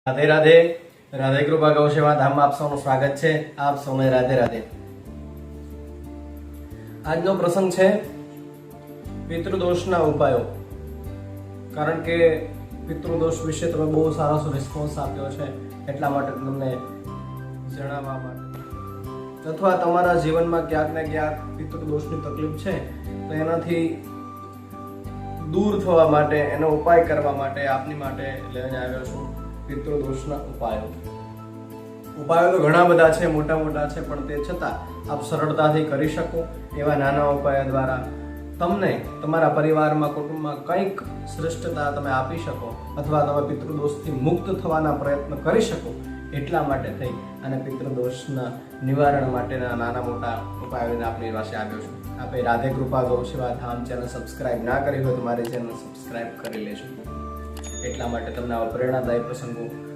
રાધે રાધે. રાધે કૃપા ગૌ સેવા ધામમાં આપ સૌનું સ્વાગત છે. આપ સૌને રાધે રાધે. આજનો પ્રસંગ છે પિતૃદોષના ઉપાયો. કારણ કે પિતૃદોષ વિશે તમે બહુ સારો રિસ્પોન્સ આપ્યો છે, એટલા માટે તમને જણાવવા માટે, અથવા તમારા જીવનમાં ક્યાંક ને ક્યાંક પિતૃદોષની તકલીફ છે તો એનાથી દૂર થવા માટે, એનો ઉપાય કરવા માટે આપની માટે લઈને આવ્યો છું પિતૃદોષના ઉપાયો. ઉપાયો તો ઘણા બધા છે, મોટા મોટા છે, પણ તે છતાં આપ સરળતાથી કરી શકો એવા નાના ઉપાયો દ્વારા તમને તમારા પરિવારમાં, કુટુંબમાં કંઈક શ્રેષ્ઠતા તમે આપી શકો, અથવા તમે પિતૃદોષથી મુક્ત થવાના પ્રયત્ન કરી શકો, એટલા માટે થઈ અને પિતૃદોષના નિવારણ માટેના નાના મોટા ઉપાયોને આપણી પાસે આવ્યો છું. આપણે રાધે કૃપા ગૌ સેવા ધામ ચેનલ સબસ્ક્રાઇબ ના કરી હોય તો મારી ચેનલ સબસ્ક્રાઇબ કરી લેજો. એટલા માટે તમને આવા પ્રેરણાદાયી પ્રસંગો